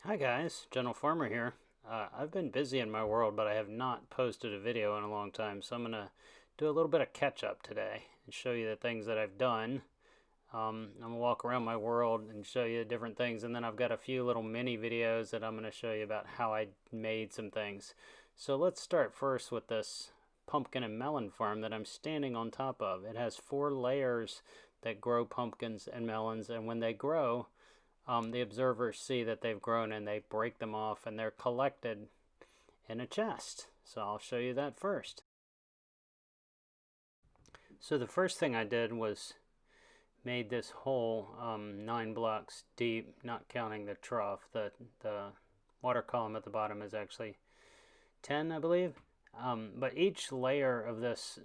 Hi guys, Gentle Farmer here. I've been busy in my world, but I have not posted a video in a long time, so I'm going to do a little bit of catch up today and show you the things that I've done. I'm going to walk around my world and show you different things, and then I've got a few little mini videos that I'm going to show you about how I made some things. So let's start first with this pumpkin and melon farm that I'm standing on top of. It has 4 layers that grow pumpkins and melons, and when they grow, the observers see that they've grown and they break them off and they're collected in a chest. So I'll show you that first. So the first thing I did was made this hole 9 blocks deep, not counting the trough. The water column at the bottom is actually 10, I believe. But each layer of this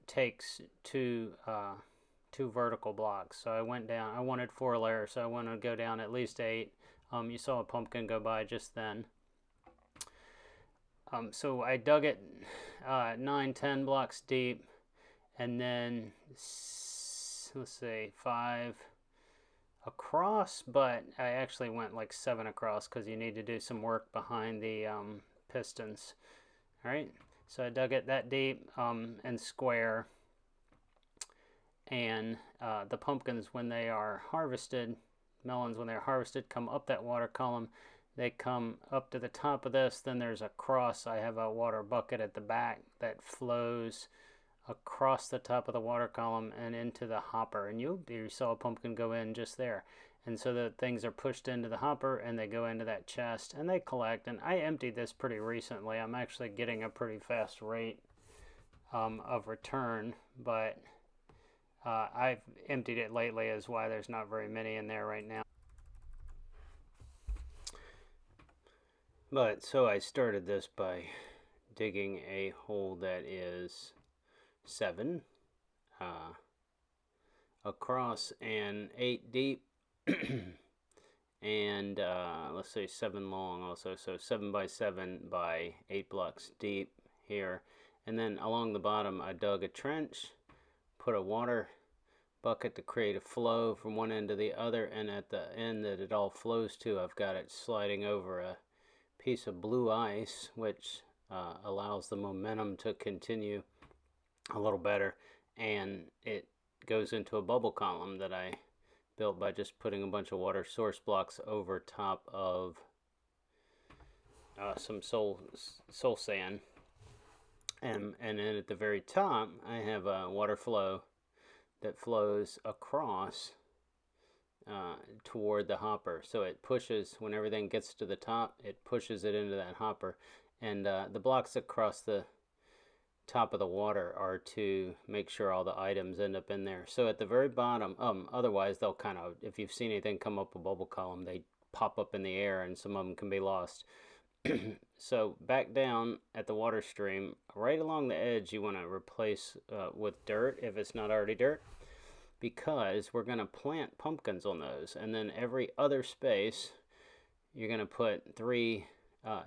takes two vertical blocks. So I went down, I wanted 4 layers, so I wanted to go down at least 8. You saw a pumpkin go by just then. So I dug it 9, 10 blocks deep, and then let's say 5 across, but I actually went like 7 across because you need to do some work behind the pistons. All right, so I dug it that deep and square. And the pumpkins, when they are harvested, melons, when they're harvested, come up that water column. They come up to the top of this. Then there's a cross. I have a water bucket at the back that flows across the top of the water column and into the hopper. And you saw a pumpkin go in just there. And so the things are pushed into the hopper and they go into that chest and they collect. And I emptied this pretty recently. I'm actually getting a pretty fast rate of return, but I've emptied it lately is why there's not very many in there right now. But so I started this by digging a hole that is 7 across and 8 deep and let's say 7 long also, so 7 by 7 by 8 blocks deep here. And then along the bottom I dug a trench, put a water bucket to create a flow from one end to the other, and at the end that it all flows to, I've got it sliding over a piece of blue ice, which allows the momentum to continue a little better, and it goes into a bubble column that I built by just putting a bunch of water source blocks over top of some soul sand, and then at the very top I have a water flow that flows across toward the hopper. So it pushes, when everything gets to the top, it pushes it into that hopper. And the blocks across the top of the water are to make sure all the items end up in there. So at the very bottom, otherwise they'll kind of, if you've seen anything come up a bubble column, they pop up in the air and some of them can be lost. So back down at the water stream, right along the edge, you want to replace with dirt if it's not already dirt, because we're going to plant pumpkins on those. And then every other space you're going to put 3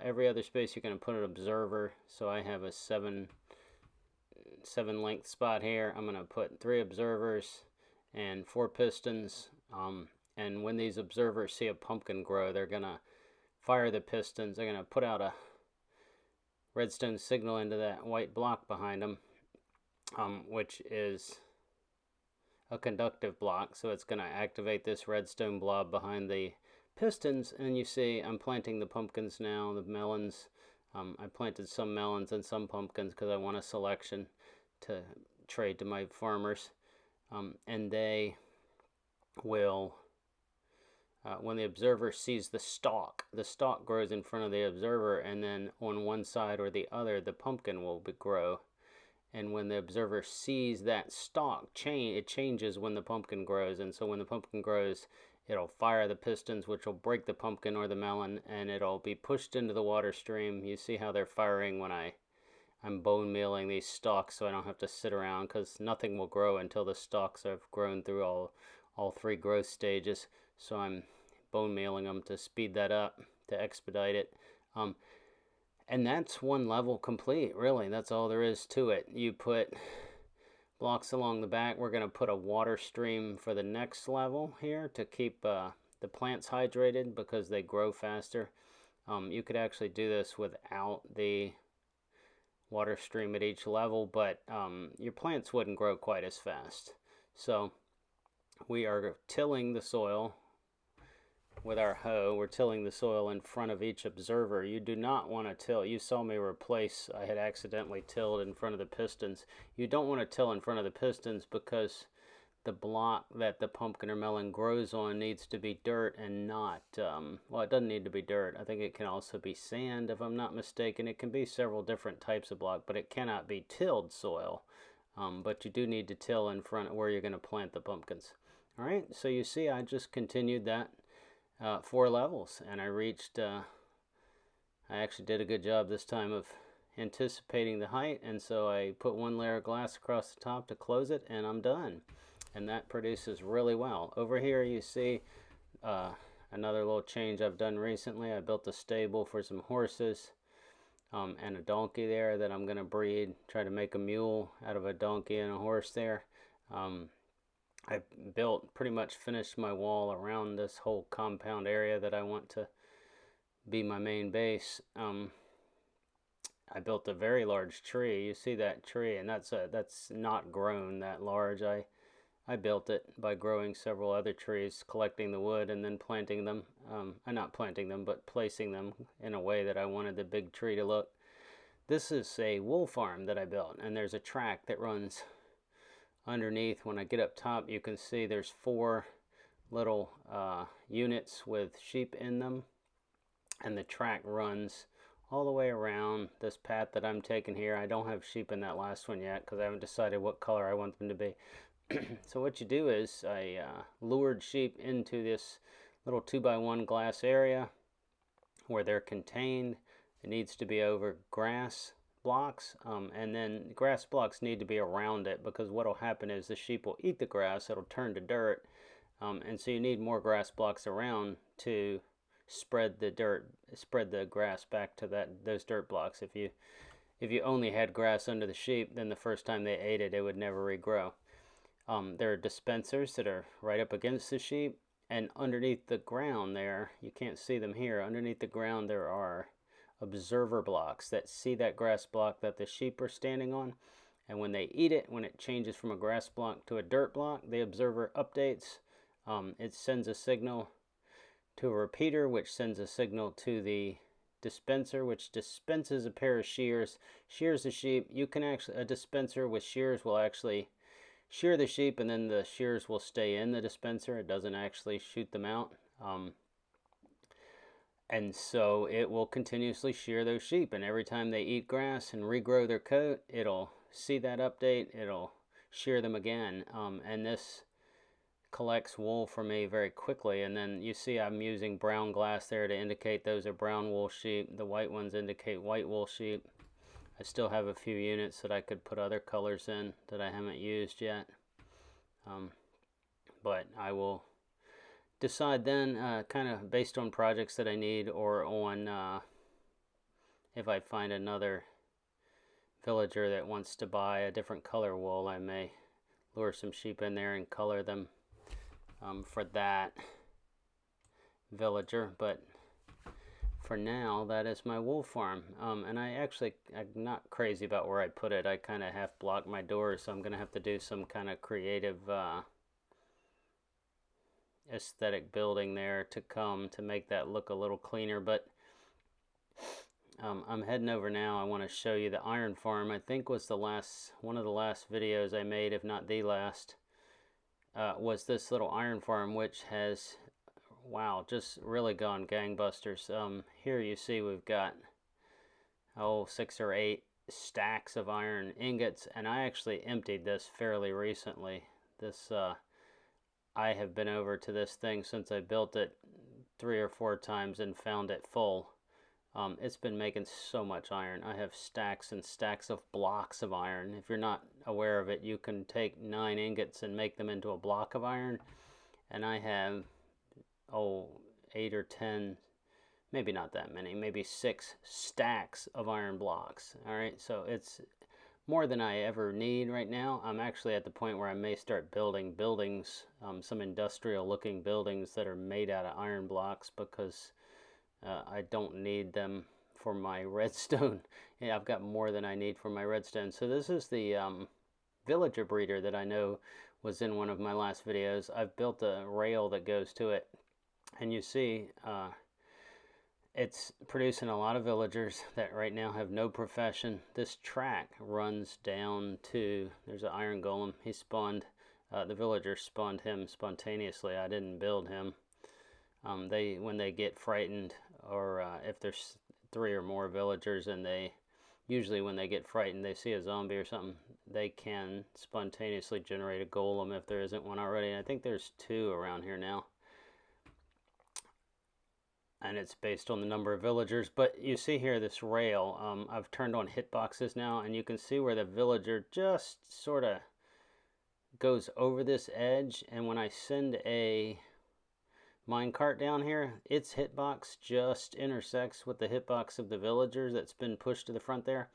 every other space you're going to put an observer. So I have a 7 length spot here. I'm going to put 3 observers and 4 pistons, and when these observers see a pumpkin grow, they're going to fire the pistons. They're going to put out a redstone signal into that white block behind them, which is a conductive block, so it's going to activate this redstone blob behind the pistons. And you see I'm planting the pumpkins now, the melons. I planted some melons and some pumpkins because I want a selection to trade to my farmers, and they will, when the observer sees the stalk grows in front of the observer, and then on one side or the other the pumpkin will grow. And when the observer sees that stalk change, it changes when the pumpkin grows. And so when the pumpkin grows, it'll fire the pistons, which will break the pumpkin or the melon, and it'll be pushed into the water stream. You see how they're firing when I'm bone mealing these stalks, so I don't have to sit around, because nothing will grow until the stalks have grown through all 3 growth stages. So I'm bone mealing them to speed that up, to expedite it. And that's 1 level complete, really. That's all there is to it. You put blocks along the back. We're going to put a water stream for the next level here to keep the plant's hydrated because they grow faster. You could actually do this without the water stream at each level, but your plants wouldn't grow quite as fast. So we are tilling the soil with our hoe. We're tilling the soil in front of each observer. You do not want to till. You saw me replace, I had accidentally tilled in front of the pistons. You don't want to till in front of the pistons because the block that the pumpkin or melon grows on needs to be dirt and not, well, it doesn't need to be dirt. I think it can also be sand, if I'm not mistaken. It can be several different types of block, but it cannot be tilled soil. But you do need to till in front of where you're going to plant the pumpkins. All right, so you see I just continued that 4 levels, and I reached, I actually did a good job this time of anticipating the height, and so I put 1 layer of glass across the top to close it, and I'm done. And that produces really well. Over here you see another little change I've done recently. I built a stable for some horses and a donkey there that I'm going to breed, try to make a mule out of a donkey and a horse there. I pretty much finished my wall around this whole compound area that I want to be my main base. I built a very large tree. You see that tree, and that's not grown that large. I built it by growing several other trees, collecting the wood, and then planting them. Not planting them, but placing them in a way that I wanted the big tree to look. This is a wool farm that I built, and there's a track that runs underneath. When I get up top, you can see there's 4 little units with sheep in them, and the track runs all the way around this path that I'm taking here. I don't have sheep in that last one yet because I haven't decided what color I want them to be. So what you do is I lured sheep into this little 2x1 glass area where they're contained. It needs to be over grass blocks, and then grass blocks need to be around it because what will happen is the sheep will eat the grass. It'll turn to dirt, and so you need more grass blocks around to spread the grass back to those dirt blocks. If you only had grass under the sheep, then the first time they ate it, it would never regrow. There are dispensers that are right up against the sheep, and underneath the ground there, you can't see them here, underneath the ground there are observer blocks that see that grass block that the sheep are standing on, and when they eat it, when it changes from a grass block to a dirt block, the observer updates. It sends a signal to a repeater, which sends a signal to the dispenser, which dispenses a pair of shears the sheep. You can actually, a dispenser with shears will actually shear the sheep, and then the shears will stay in the dispenser. It doesn't actually shoot them out. And so it will continuously shear those sheep, and every time they eat grass and regrow their coat, it'll see that update, it'll shear them again. And this collects wool for me very quickly. And then you see I'm using brown glass there to indicate those are brown wool sheep. The white ones indicate white wool sheep. I still have a few units that I could put other colors in that I haven't used yet. But I will decide then, kind of based on projects that I need, or on if I find another villager that wants to buy a different color wool, I may lure some sheep in there and color them for that villager. But for now, that is my wool farm. And I'm not crazy about where I put it. I kind of half blocked my doors, so I'm going to have to do some kind of creative aesthetic building there to make that look a little cleaner. But I'm heading over now. I want to show you the iron farm. I think was one of the last videos I made, if not the last, was this little iron farm, which has, wow, just really gone gangbusters. Here you see we've got 6 or 8 stacks of iron ingots, and I actually emptied this fairly recently. I have been over to this thing since I built it 3 or 4 times and found it full. It's been making so much iron. I have stacks and stacks of blocks of iron. If you're not aware of it, you can take 9 ingots and make them into a block of iron. And I have, 8 or 10, maybe not that many, maybe 6 stacks of iron blocks. All right, so it's more than I ever need right now. I'm actually at the point where I may start building buildings, some industrial looking buildings that are made out of iron blocks, because I don't need them for my redstone. Yeah, I've got more than I need for my redstone. So this is the villager breeder that I know was in one of my last videos. I've built a rail that goes to it, and you see it's producing a lot of villagers that right now have no profession. This track runs down to, there's an iron golem. He spawned, the villager spawned him spontaneously. I didn't build him. When they get frightened, or if there's 3 or more villagers, and usually when they get frightened, they see a zombie or something, they can spontaneously generate a golem if there isn't one already. And I think there's 2 around here now. And it's based on the number of villagers. But you see here this rail, I've turned on hitboxes now, and you can see where the villager just sort of goes over this edge, and when I send a minecart down here, its hitbox just intersects with the hitbox of the villager that's been pushed to the front there.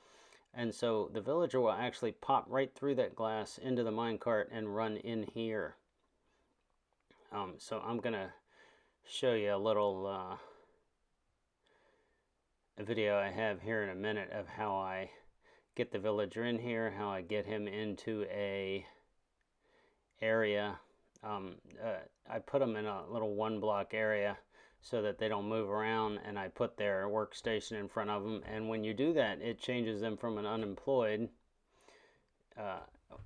And so the villager will actually pop right through that glass into the minecart and run in here. So I'm going to show you a little a video I have here in a minute of how I get the villager in here, how I get him into a area. I put them in a little 1-block area so that they don't move around, and I put their workstation in front of them. And when you do that, it changes them from an unemployed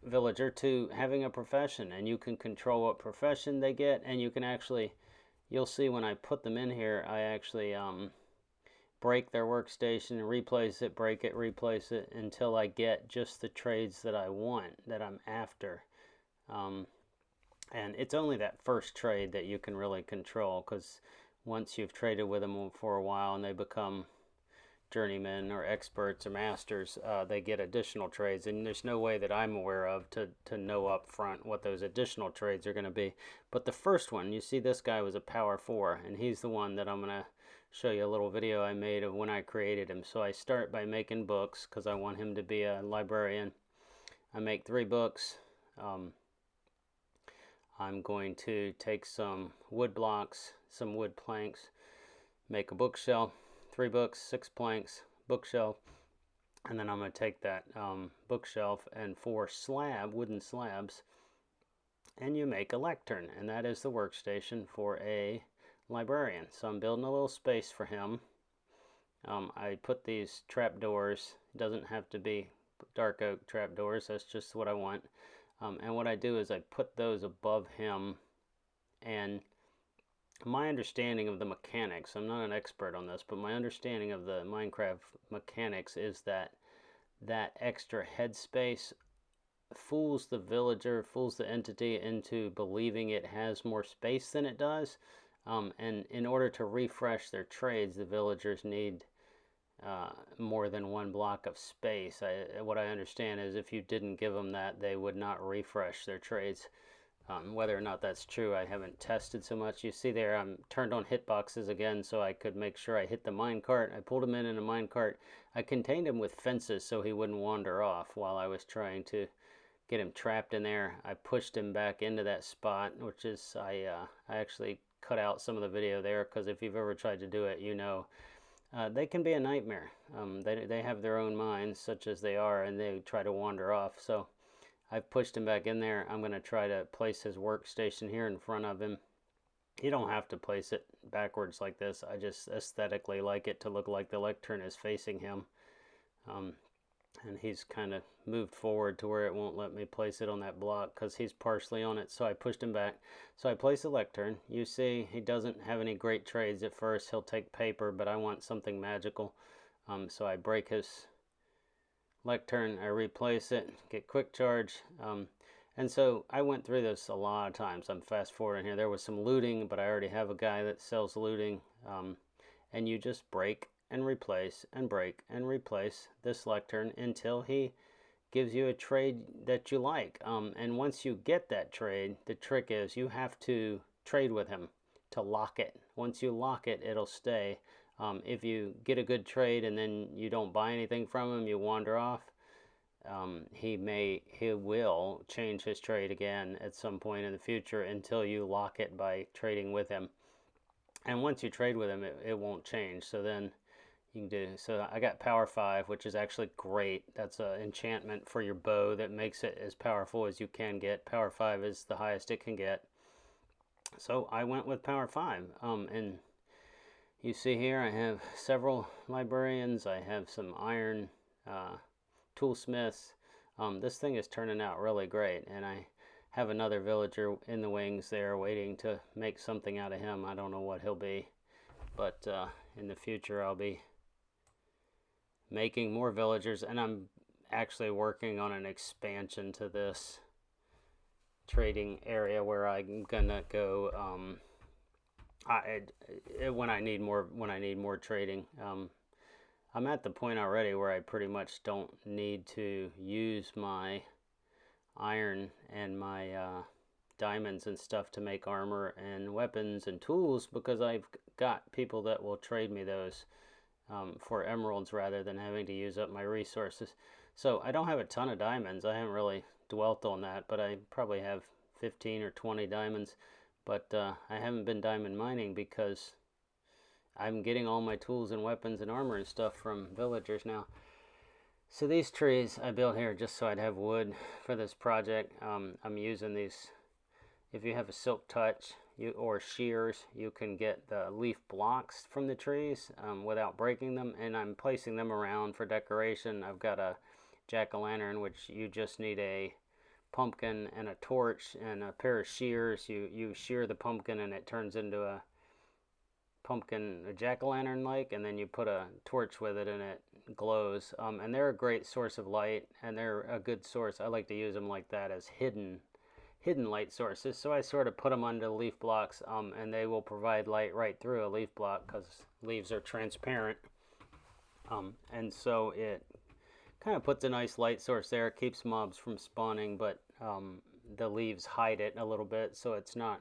villager to having a profession, and you can control what profession they get. And you can actually, you'll see when I put them in here, I actually break their workstation, replace it, break it, replace it, until I get just the trades that I want, that I'm after. And it's only that first trade that you can really control, because once you've traded with them for a while and they become journeymen or experts or masters, they get additional trades, and there's no way that I'm aware of to know up front what those additional trades are going to be. But the first one, you see this guy was a power 4, and he's the one that I'm going to show you a little video I made of when I created him. So I start by making books, because I want him to be a librarian. I make 3 books. I'm going to take some wood blocks, some wood planks, make a bookshelf, 3 books, 6 planks, bookshelf, and then I'm going to take that bookshelf and 4 wooden slabs, and you make a lectern, and that is the workstation for a librarian. So I'm building a little space for him. I put these trapdoors. It doesn't have to be dark oak trapdoors, that's just what I want. And what I do is I put those above him, and my understanding of the mechanics, I'm not an expert on this, but my understanding of the Minecraft mechanics is that that extra headspace fools the villager, fools the entity into believing it has more space than it does. And in order to refresh their trades, the villagers need more than 1 block of space. What I understand is if you didn't give them that, they would not refresh their trades. Whether or not that's true, I haven't tested so much. You see there, I'm turned on hitboxes again so I could make sure I hit the minecart. I pulled him in a minecart. I contained him with fences so he wouldn't wander off while I was trying to get him trapped in there. I pushed him back into that spot, which is, I actually cut out some of the video there, because if you've ever tried to do it, you know they can be a nightmare. They have their own minds, such as they are, and they try to wander off. So I've pushed him back in there. I'm going to try to place his workstation here in front of him. You don't have to place it backwards like this. I just aesthetically like it to look like the lectern is facing him. And he's kind of moved forward to where it won't let me place it on that block because he's partially on it. So I pushed him back. So I place a lectern. You see he doesn't have any great trades at first. He'll take paper, but I want something magical. So I break his lectern, I replace it, get quick charge. And so I went through this a lot of times. I'm fast forwarding here. There was some looting, but I already have a guy that sells looting. And you just break and replace and break and replace this lectern until he gives you a trade that you like. And once you get that trade, the trick is you have to trade with him to lock it. Once you lock it, it'll stay. If you get a good trade and then you don't buy anything from him, you wander off, he will change his trade again at some point in the future until you lock it by trading with him. And once you trade with him, it won't change. So then you can do. So I got power 5, which is actually great. That's an enchantment for your bow that makes it as powerful as you can get. Power 5 is the highest it can get. So I went with power 5. And you see here I have several librarians. I have some iron toolsmiths. This thing is turning out really great, and I have another villager in the wings there waiting to make something out of him. I don't know what he'll be, but in the future I'll be making more villagers, and I'm actually working on an expansion to this trading area where I'm gonna go when I need more trading. I'm at the point already where I pretty much don't need to use my iron and my diamonds and stuff to make armor and weapons and tools, because I've got people that will trade me those for emeralds rather than having to use up my resources. So I don't have a ton of diamonds. I haven't really dwelt on that, but I probably have 15 or 20 diamonds. But I haven't been diamond mining because I'm getting all my tools and weapons and armor and stuff from villagers now. So these trees I built here just so I'd have wood for this project. I'm using these. If you have a silk touch or shears, you can get the leaf blocks from the trees without breaking them, and I'm placing them around for decoration. I've got a jack-o'-lantern, which you just need a pumpkin and a torch and a pair of shears. You shear the pumpkin and it turns into a pumpkin, a jack-o'-lantern like, and then you put a torch with it and it glows. And they're a great source of light, and they're a good source. I like to use them like that as hidden light sources. So I sort of put them under the leaf blocks, and they will provide light right through a leaf block because leaves are transparent. And so it kind of puts a nice light source there. It keeps mobs from spawning, but the leaves hide it a little bit, so it's not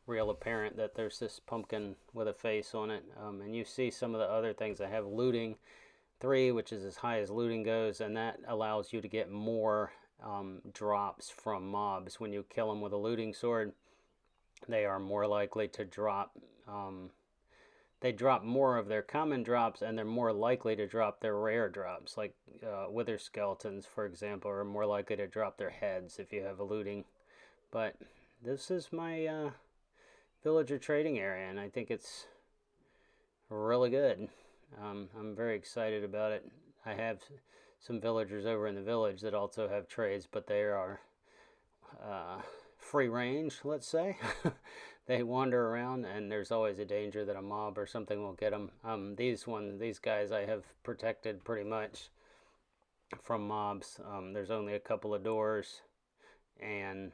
real apparent that there's this pumpkin with a face on it. And you see some of the other things. I have looting 3, which is as high as looting goes, and that allows you to get more drops from mobs. When you kill them with a looting sword, they are more likely to drop. They drop more of their common drops, and they're more likely to drop their rare drops, like wither skeletons, for example, are more likely to drop their heads if you have a looting. But this is my villager trading area, and I think it's really good. I'm very excited about it. I have some villagers over in the village that also have trades, but they are free range, let's say. They wander around, and there's always a danger that a mob or something will get them. These guys I have protected pretty much from mobs. There's only a couple of doors, and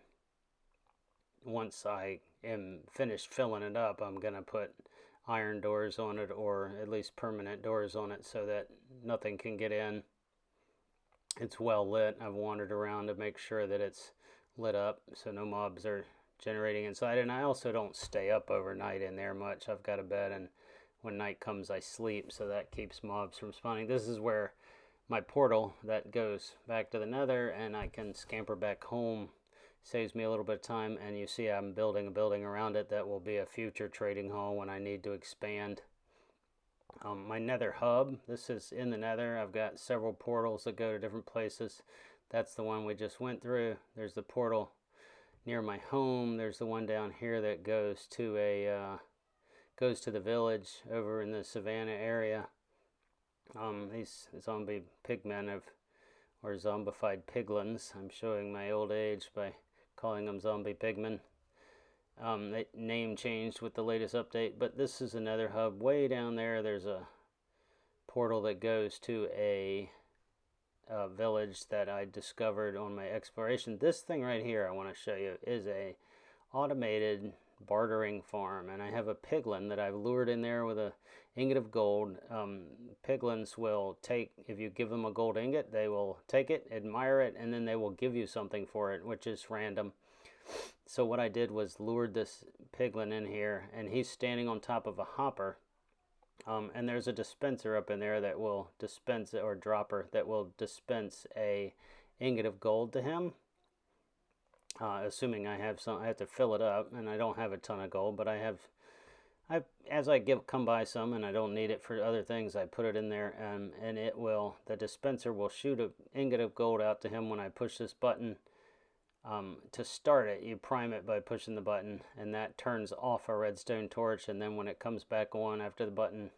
once I am finished filling it up, I'm gonna put iron doors on it, or at least permanent doors on it, so that nothing can get in. It's well lit. I've wandered around to make sure that it's lit up so no mobs are generating inside. And I also don't stay up overnight in there much. I've got a bed, and when night comes I sleep, so that keeps mobs from spawning. This is where my portal that goes back to the nether, and I can scamper back home. Saves me a little bit of time, and you see I'm building a building around it that will be a future trading hall when I need to expand. My nether hub, this is in the nether. I've got several portals that go to different places. That's the one we just went through. There's the portal near my home. There's the one down here that goes to the village over in the savannah area. These zombie pigmen or zombified piglins. I'm showing my old age by calling them zombie pigmen. The name changed with the latest update, but this is another hub way down there. There's a portal that goes to a village that I discovered on my exploration. This thing right here I want to show you is a automated bartering farm, and I have a piglin that I've lured in there with a ingot of gold. Piglins will take, if you give them a gold ingot, they will take it, admire it, and then they will give you something for it, which is random. So what I did was lured this piglin in here, and he's standing on top of a hopper, and there's a dispenser up in there that will dispense, or dropper that will dispense a ingot of gold to him. Assuming I have some, I have to fill it up, and I don't have a ton of gold, but as I come by some and I don't need it for other things, I put it in there, and the dispenser will shoot an ingot of gold out to him when I push this button. To start it, you prime it by pushing the button, and that turns off a redstone torch, and then when it comes back on after the button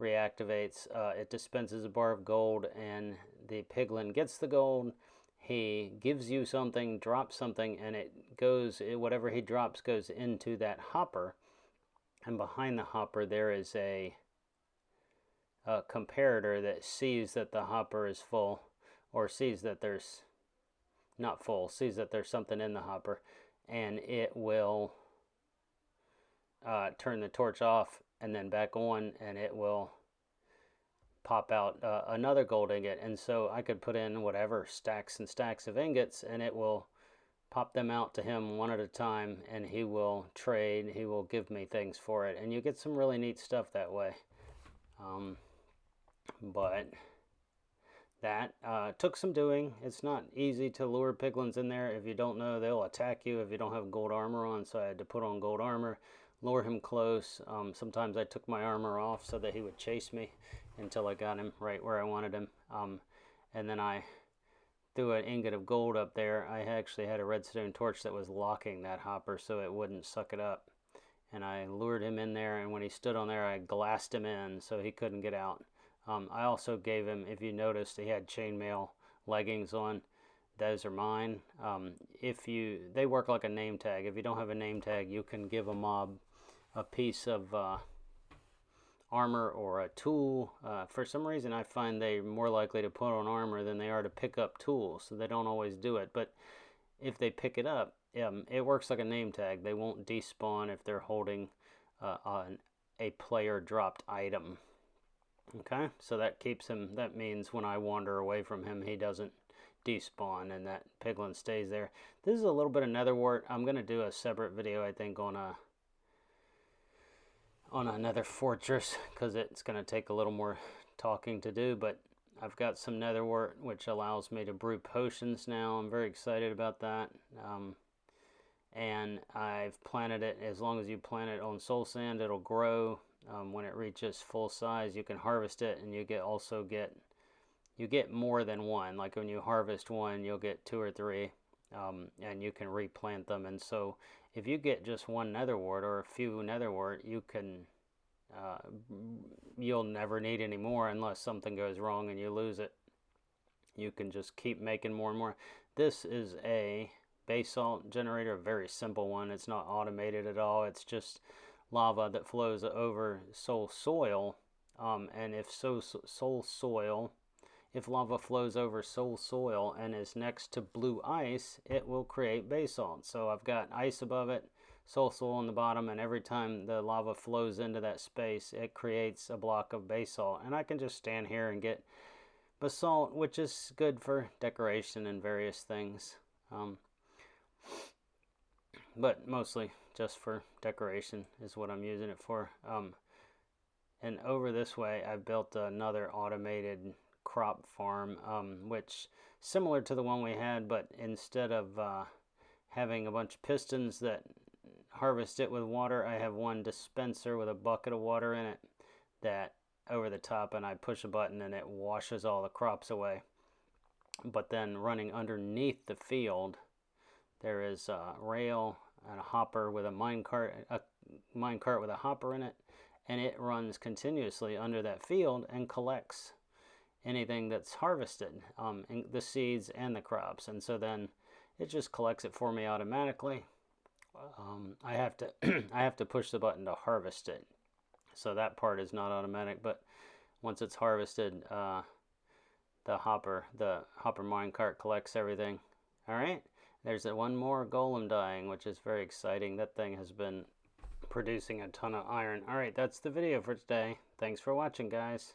reactivates, it dispenses a bar of gold, and the piglin gets the gold. He gives you something, drops something, and whatever he drops goes into that hopper. And behind the hopper there is a comparator that sees that the hopper is full, or sees that there's not full, sees that there's something in the hopper, and it will turn the torch off and then back on, and it will pop out another gold ingot. And so I could put in whatever, stacks and stacks of ingots, and it will pop them out to him one at a time, and he will trade, he will give me things for it, and you get some really neat stuff that way. But that took some doing. It's not easy to lure piglins in there. If you don't know, they'll attack you if you don't have gold armor on, so I had to put on gold armor, lure him close. Sometimes I took my armor off so that he would chase me until I got him right where I wanted him, and then I threw an ingot of gold up there. I actually had a redstone torch that was locking that hopper so it wouldn't suck it up, and I lured him in there, and when he stood on there I glassed him in so he couldn't get out. I also gave him, if you noticed, he had chainmail leggings on. Those are mine. They work like a name tag. If you don't have a name tag, you can give a mob a piece of armor or a tool. For some reason I find they're more likely to put on armor than they are to pick up tools, so they don't always do it. But if they pick it up, it works like a name tag. They won't despawn if they're holding a player dropped item. Okay, so that keeps him, that means when I wander away from him, he doesn't despawn, and that piglin stays there. This is a little bit of nether wart. I'm going to do a separate video, I think, on a nether fortress, because it's going to take a little more talking to do, but I've got some nether wart which allows me to brew potions now. I'm very excited about that. And I've planted it. As long as you plant it on soul sand, it'll grow. When it reaches full size, you can harvest it, and you get more than one. Like when you harvest one, you'll get 2 or 3, and you can replant them. And so if you get just one nether wart or a few nether wart, you'll never need any more unless something goes wrong and you lose it. You can just keep making more and more. This is a basalt generator, a very simple one. It's not automated at all. It's just lava that flows over soul soil, and if lava flows over soul soil and is next to blue ice, it will create basalt. So I've got ice above it, soul soil on the bottom, and every time the lava flows into that space, it creates a block of basalt, and I can just stand here and get basalt, which is good for decoration and various things, but mostly just for decoration is what I'm using it for. And over this way I built another automated crop farm, which similar to the one we had, but instead of having a bunch of pistons that harvest it with water, I have one dispenser with a bucket of water in it that over the top, and I push a button and it washes all the crops away. But then running underneath the field, there is a rail and a hopper with a minecart with a hopper in it, and it runs continuously under that field and collects anything that's harvested, the seeds and the crops, and so then it just collects it for me automatically. I have to push the button to harvest it, so that part is not automatic, but once it's harvested, the hopper minecart collects everything. All right, there's one more golem dying, which is very exciting. That thing has been producing a ton of iron. All right, that's the video for today. Thanks for watching, guys.